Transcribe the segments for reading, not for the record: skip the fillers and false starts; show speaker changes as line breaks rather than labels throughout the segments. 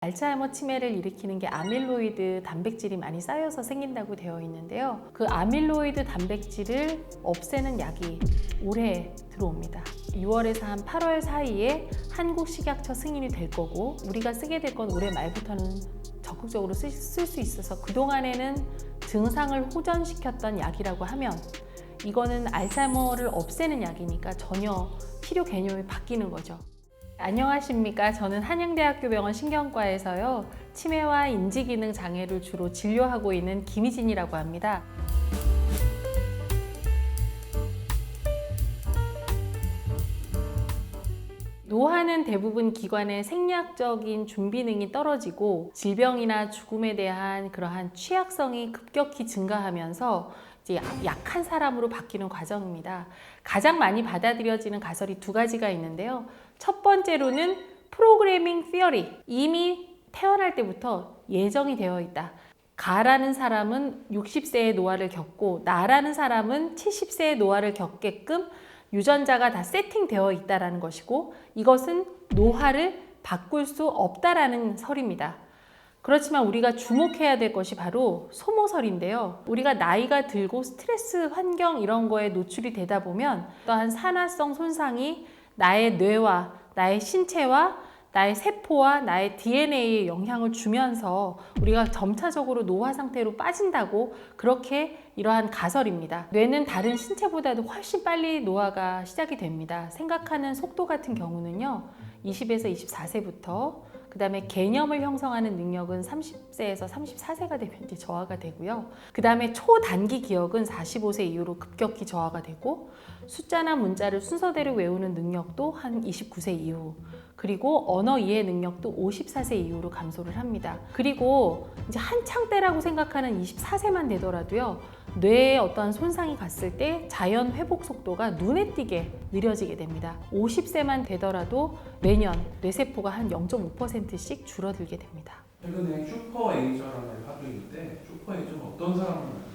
알츠하이머 치매를 일으키는 게 아밀로이드 단백질이 많이 쌓여서 생긴다고 되어 있는데요. 그 아밀로이드 단백질을 없애는 약이 올해 들어옵니다. 6월에서 한 8월 사이에 한국 식약처 승인이 될 거고, 우리가 쓰게 될 건 올해 말부터는 적극적으로 쓸 수 있어서 그동안에는 증상을 호전시켰던 약이라고 하면 이거는 알츠하이머를 없애는 약이니까 전혀 치료 개념이 바뀌는 거죠. 안녕하십니까. 저는 한양대학교 병원 신경과에서요, 치매와 인지기능 장애를 주로 진료하고 있는 김희진이라고 합니다. 노화는 대부분 기관의 생리학적인 준비능이 떨어지고 질병이나 죽음에 대한 그러한 취약성이 급격히 증가하면서 이제 약한 사람으로 바뀌는 과정입니다. 가장 많이 받아들여지는 가설이 두 가지가 있는데요. 첫 번째로는 프로그래밍 티어리, 이미 태어날 때부터 예정이 되어 있다. 가라는 사람은 60세의 노화를 겪고 나라는 사람은 70세의 노화를 겪게끔 유전자가 다 세팅되어 있다는 것이고, 이것은 노화를 바꿀 수 없다라는 설입니다. 그렇지만 우리가 주목해야 될 것이 바로 소모설인데요. 우리가 나이가 들고 스트레스 환경 이런 거에 노출이 되다 보면 또한 산화성 손상이 나의 뇌와 나의 신체와 나의 세포와 나의 DNA에 영향을 주면서 우리가 점차적으로 노화 상태로 빠진다고, 그렇게 이러한 가설입니다. 뇌는 다른 신체보다도 훨씬 빨리 노화가 시작이 됩니다. 생각하는 속도 같은 경우는요, 20에서 24세부터, 그 다음에 개념을 형성하는 능력은 30세에서 34세가 되면 이제 저하가 되고요. 그 다음에 초단기 기억은 45세 이후로 급격히 저하가 되고, 숫자나 문자를 순서대로 외우는 능력도 한 29세 이후, 그리고 언어 이해 능력도 54세 이후로 감소를 합니다. 그리고 이제 한창 때라고 생각하는 24세만 되더라도요, 뇌에 어떠한 손상이 갔을 때 자연 회복 속도가 눈에 띄게 느려지게 됩니다. 50세만 되더라도 매년 뇌세포가 한 0.5%씩 줄어들게 됩니다.
최근에 슈퍼에이저라는 말이 있는데, 슈퍼에이저는 어떤 사람을 말하는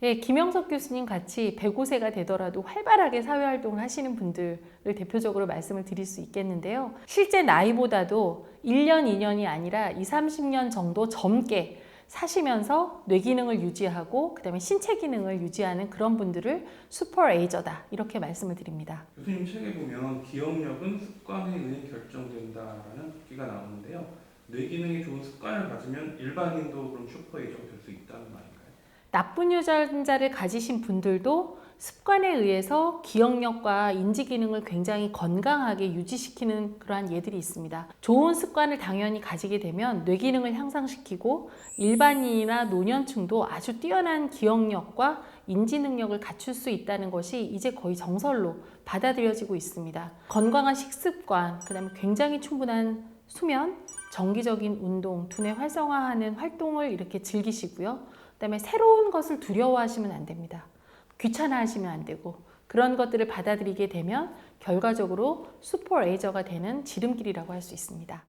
예, 김영석 교수님 같이 105세가 되더라도 활발하게 사회활동을 하시는 분들을 대표적으로 말씀을 드릴 수 있겠는데요. 실제 나이보다도 1년, 2년이 아니라 20, 30년 정도 젊게 사시면서 뇌 기능을 유지하고 그다음에 신체 기능을 유지하는 그런 분들을 슈퍼에이저다, 이렇게 말씀을 드립니다.
교수님 책에 보면 기억력은 습관에 의해 결정된다라는 기가 나오는데요. 뇌 기능이 좋은 습관을 가지면 일반인도 그럼 슈퍼에이저가 될 수 있다는 말인가요?
나쁜 유전자를 가지신 분들도 습관에 의해서 기억력과 인지 기능을 굉장히 건강하게 유지시키는 그러한 예들이 있습니다. 좋은 습관을 당연히 가지게 되면 뇌 기능을 향상시키고 일반인이나 노년층도 아주 뛰어난 기억력과 인지 능력을 갖출 수 있다는 것이 이제 거의 정설로 받아들여지고 있습니다. 건강한 식습관, 그다음에 굉장히 충분한 수면, 정기적인 운동, 두뇌 활성화하는 활동을 이렇게 즐기시고요. 그다음에 새로운 것을 두려워하시면 안 됩니다. 귀찮아하시면 안 되고, 그런 것들을 받아들이게 되면 결과적으로 슈퍼에이저가 되는 지름길이라고 할 수 있습니다.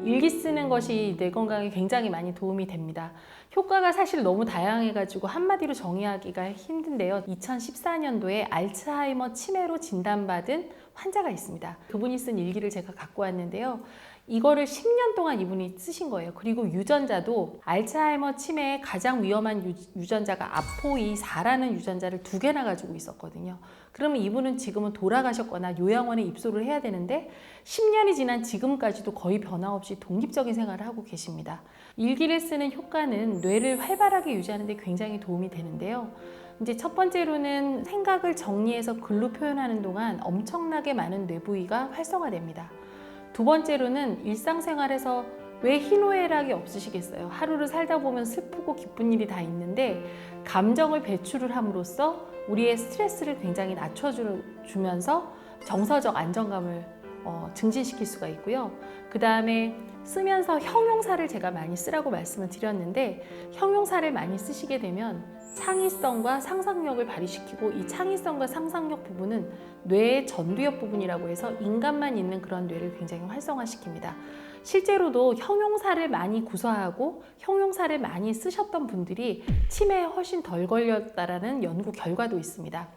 일기 쓰는 것이 뇌 건강에 굉장히 많이 도움이 됩니다. 효과가 사실 너무 다양해가지고 한마디로 정의하기가 힘든데요. 2014년도에 알츠하이머 치매로 진단받은 환자가 있습니다. 그분이 쓴 일기를 제가 갖고 왔는데요. 이거를 10년 동안 이분이 쓰신 거예요. 그리고 유전자도 알츠하이머 치매의 가장 위험한 유전자가 아포E4라는 유전자를 2개나 가지고 있었거든요. 그러면 이분은 지금은 돌아가셨거나 요양원에 입소를 해야 되는데 10년이 지난 지금까지도 거의 변화 없이 독립적인 생활을 하고 계십니다. 일기를 쓰는 효과는 뇌를 활발하게 유지하는 데 굉장히 도움이 되는데요. 이제 첫 번째로는 생각을 정리해서 글로 표현하는 동안 엄청나게 많은 뇌 부위가 활성화됩니다. 두 번째로는 일상생활에서 왜 희노애락이 없으시겠어요? 하루를 살다 보면 슬프고 기쁜 일이 다 있는데 감정을 배출을 함으로써 우리의 스트레스를 굉장히 낮춰주면서 정서적 안정감을 증진시킬 수가 있고요. 그 다음에 쓰면서 형용사를 제가 많이 쓰라고 말씀을 드렸는데, 형용사를 많이 쓰시게 되면 창의성과 상상력을 발휘시키고, 이 창의성과 상상력 부분은 뇌의 전두엽 부분이라고 해서 인간만 있는 그런 뇌를 굉장히 활성화시킵니다. 실제로도 형용사를 많이 구사하고 형용사를 많이 쓰셨던 분들이 치매에 훨씬 덜 걸렸다라는 연구 결과도 있습니다.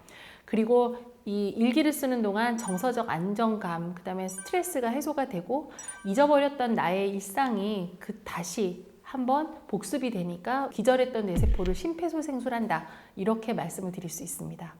그리고 이 일기를 쓰는 동안 정서적 안정감, 그다음에 스트레스가 해소가 되고 잊어버렸던 나의 일상이 다시 한번 복습이 되니까 기절했던 뇌세포를 심폐소생술한다. 이렇게 말씀을 드릴 수 있습니다.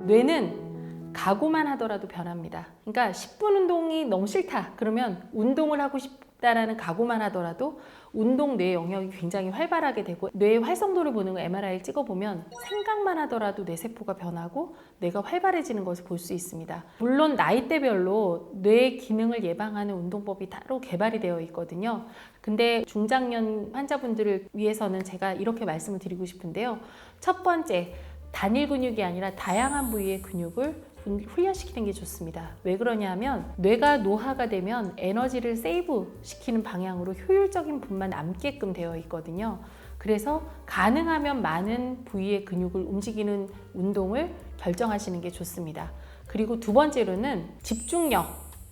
뇌는 각오만 하더라도 변합니다. 그러니까 10분 운동이 너무 싫다. 그러면 운동을 하고 싶다라는 각오만 하더라도 운동 뇌 영역이 굉장히 활발하게 되고 뇌의 활성도를 보는 거 MRI를 찍어보면 생각만 하더라도 뇌세포가 변하고 뇌가 활발해지는 것을 볼 수 있습니다. 물론 나이대별로 뇌 기능을 예방하는 운동법이 따로 개발이 되어 있거든요. 근데 중장년 환자분들을 위해서는 제가 이렇게 말씀을 드리고 싶은데요. 첫 번째, 단일 근육이 아니라 다양한 부위의 근육을 훈련시키는 게 좋습니다. 왜 그러냐면 뇌가 노화가 되면 에너지를 세이브 시키는 방향으로 효율적인 분만 남게끔 되어 있거든요. 그래서 가능하면 많은 부위의 근육을 움직이는 운동을 결정하시는 게 좋습니다. 그리고 두 번째로는 집중력,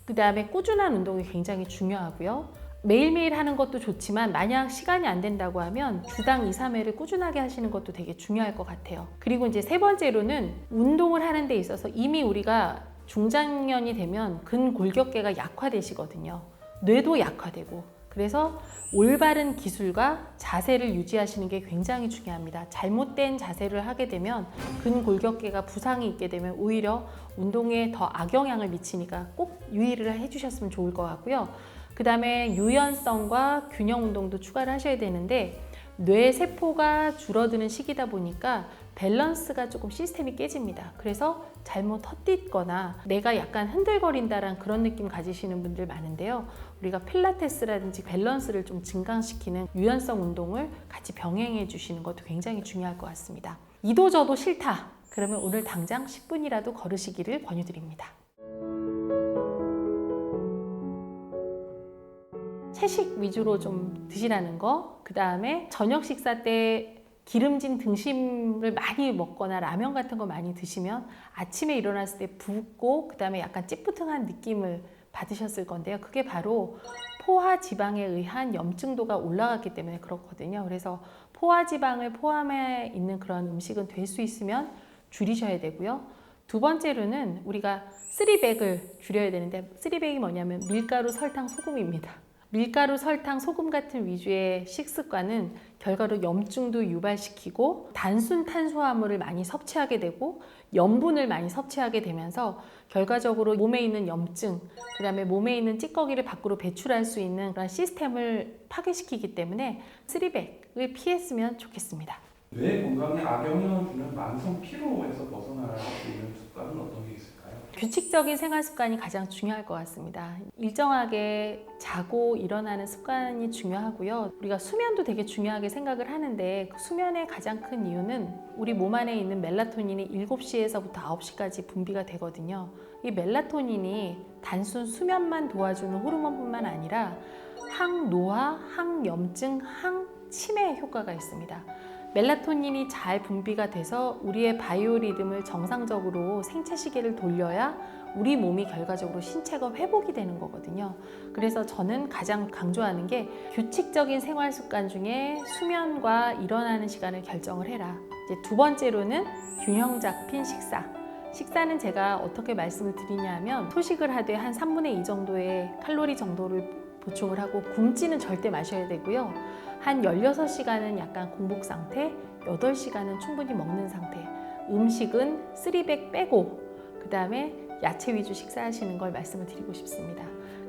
그 다음에 꾸준한 운동이 굉장히 중요하고요. 매일매일 하는 것도 좋지만 만약 시간이 안 된다고 하면 주당 2, 3회를 꾸준하게 하시는 것도 되게 중요할 것 같아요. 그리고 이제 세 번째로는 운동을 하는 데 있어서 이미 우리가 중장년이 되면 근골격계가 약화되시거든요. 뇌도 약화되고. 그래서 올바른 기술과 자세를 유지하시는 게 굉장히 중요합니다. 잘못된 자세를 하게 되면 근골격계가 부상이 있게 되면 오히려 운동에 더 악영향을 미치니까 꼭 유의를 해주셨으면 좋을 것 같고요. 그 다음에 유연성과 균형 운동도 추가를 하셔야 되는데 뇌 세포가 줄어드는 시기다 보니까 밸런스가 조금 시스템이 깨집니다. 그래서 잘못 헛디거나 내가 약간 흔들거린다라는 그런 느낌 가지시는 분들 많은데요. 우리가 필라테스라든지 밸런스를 좀 증강시키는 유연성 운동을 같이 병행해 주시는 것도 굉장히 중요할 것 같습니다. 이도 저도 싫다. 그러면 오늘 당장 10분이라도 걸으시기를 권유드립니다. 채식 위주로 좀 드시라는 거, 그 다음에 저녁 식사 때 기름진 등심을 많이 먹거나 라면 같은 거 많이 드시면 아침에 일어났을 때 붓고 그 다음에 약간 찌뿌둥한 느낌을 받으셨을 건데요. 그게 바로 포화지방에 의한 염증도가 올라갔기 때문에 그렇거든요. 그래서 포화지방을 포함해 있는 그런 음식은 될 수 있으면 줄이셔야 되고요. 두 번째로는 우리가 3백을 줄여야 되는데 3백이 뭐냐면 밀가루, 설탕, 소금입니다. 밀가루, 설탕, 소금 같은 위주의 식습관은 결과로 염증도 유발시키고 단순 탄수화물을 많이 섭취하게 되고 염분을 많이 섭취하게 되면서 결과적으로 몸에 있는 염증, 그 다음에 몸에 있는 찌꺼기를 밖으로 배출할 수 있는 그런 시스템을 파괴시키기 때문에 3백을 피했으면 좋겠습니다.
뇌 건강에 악영향을 주는 만성 피로에서 벗어날 수 있는 습관은 어떤 게 있을까요?
규칙적인 생활 습관이 가장 중요할 것 같습니다. 일정하게 자고 일어나는 습관이 중요하고요. 우리가 수면도 되게 중요하게 생각을 하는데 그 수면의 가장 큰 이유는 우리 몸 안에 있는 멜라토닌이 7시에서부터 9시까지 분비가 되거든요. 이 멜라토닌이 단순 수면만 도와주는 호르몬뿐만 아니라 항노화, 항염증, 항치매 효과가 있습니다. 멜라토닌이 잘 분비가 돼서 우리의 바이오리듬을 정상적으로 생체 시계를 돌려야 우리 몸이 결과적으로 신체가 회복이 되는 거거든요. 그래서 저는 가장 강조하는 게 규칙적인 생활 습관 중에 수면과 일어나는 시간을 결정을 해라. 이제 두 번째로는 균형 잡힌 식사. 식사는 제가 어떻게 말씀을 드리냐면 소식을 하되 한 3분의 2 정도의 칼로리 정도를 보충을 하고 굶지는 절대 마셔야 되고요. 한 16시간은 약간 공복 상태, 8시간은 충분히 먹는 상태. 음식은 3백 빼고 그 다음에 야채 위주 식사하시는 걸 말씀을 드리고 싶습니다.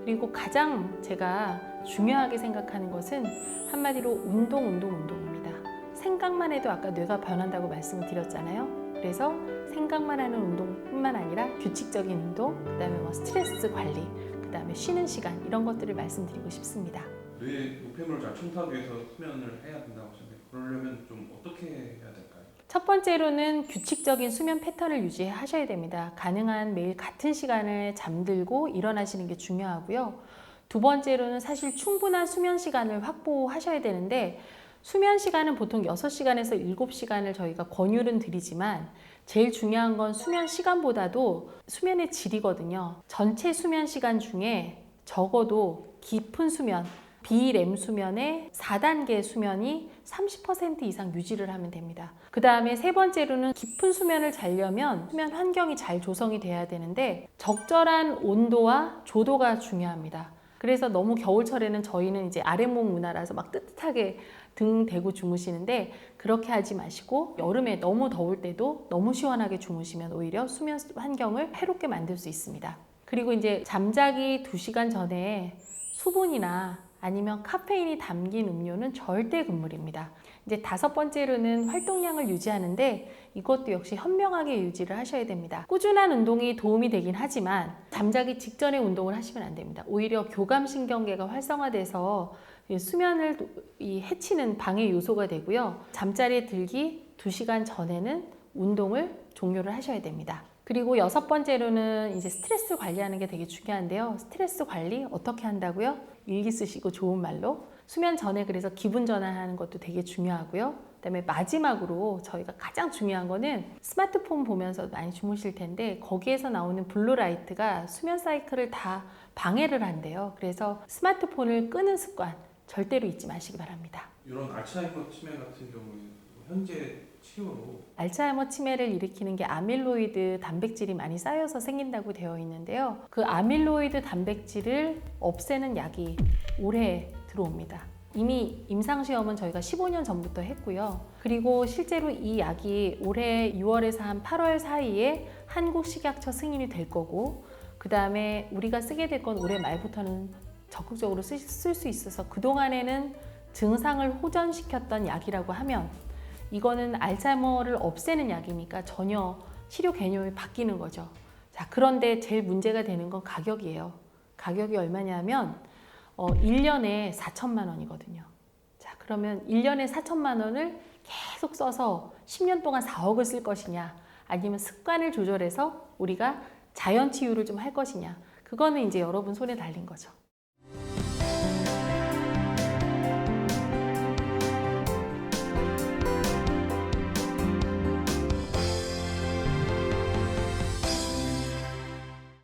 그리고 가장 제가 중요하게 생각하는 것은 한마디로 운동입니다. 생각만 해도 아까 뇌가 변한다고 말씀을 드렸잖아요. 그래서 생각만 하는 운동뿐만 아니라 규칙적인 운동, 그 다음에 스트레스 관리, 그 다음에 쉬는 시간 이런 것들을 말씀드리고 싶습니다.
뇌 노폐물을 잘 청소하기 위해서 수면을 해야 된다고 하셨는데 그러려면 좀 어떻게 해야 될까요?
첫 번째로는 규칙적인 수면 패턴을 유지하셔야 됩니다. 가능한 매일 같은 시간에 잠들고 일어나시는 게 중요하고요. 두 번째로는 사실 충분한 수면 시간을 확보하셔야 되는데 수면 시간은 보통 6시간에서 7시간을 저희가 권유는 드리지만 제일 중요한 건 수면 시간보다도 수면의 질이거든요. 전체 수면 시간 중에 적어도 깊은 수면, 비렘 수면의 4단계 수면이 30% 이상 유지를 하면 됩니다. 그 다음에 세 번째로는 깊은 수면을 자려면 수면 환경이 잘 조성이 돼야 되는데 적절한 온도와 조도가 중요합니다. 그래서 너무 겨울철에는 저희는 이제 아랫몸 문화라서 막 뜨뜻하게 등 대고 주무시는데 그렇게 하지 마시고 여름에 너무 더울 때도 너무 시원하게 주무시면 오히려 수면 환경을 해롭게 만들 수 있습니다. 그리고 이제 잠자기 2시간 전에 수분이나 아니면 카페인이 담긴 음료는 절대 금물입니다. 이제 5번째로는 활동량을 유지하는데 이것도 역시 현명하게 유지를 하셔야 됩니다. 꾸준한 운동이 도움이 되긴 하지만 잠자기 직전에 운동을 하시면 안 됩니다. 오히려 교감신경계가 활성화돼서 수면을 해치는 방해 요소가 되고요. 잠자리에 들기 2시간 전에는 운동을 종료를 하셔야 됩니다. 그리고 6번째로는 이제 스트레스 관리하는 게 되게 중요한데요. 스트레스 관리 어떻게 한다고요? 일기 쓰시고 좋은 말로. 수면 전에 그래서 기분 전환하는 것도 되게 중요하고요. 그다음에 마지막으로 저희가 가장 중요한 거는 스마트폰 보면서 많이 주무실 텐데 거기에서 나오는 블루라이트가 수면 사이클을 다 방해를 한대요. 그래서 스마트폰을 끄는 습관 절대로 잊지 마시기 바랍니다.
이런 알츠하이머 치매 같은 경우에는 현재 치료로
알츠하이머 치매를 일으키는 게 아밀로이드 단백질이 많이 쌓여서 생긴다고 되어 있는데요. 그 아밀로이드 단백질을 없애는 약이 올해 들어옵니다. 이미 임상시험은 저희가 15년 전부터 했고요. 그리고 실제로 이 약이 올해 6월에서 한 8월 사이에 한국식약처 승인이 될 거고 그 다음에 우리가 쓰게 될 건 올해 말부터는 적극적으로 쓸 수 있어서 그동안에는 증상을 호전시켰던 약이라고 하면 이거는 알츠하이머를 없애는 약이니까 전혀 치료 개념이 바뀌는 거죠. 자, 그런데 제일 문제가 되는 건 가격이에요. 가격이 얼마냐면 1년에 4천만 원이거든요. 자, 그러면 1년에 4천만 원을 계속 써서 10년 동안 4억을 쓸 것이냐 아니면 습관을 조절해서 우리가 자연 치유를 좀 할 것이냐 그거는 이제 여러분 손에 달린 거죠.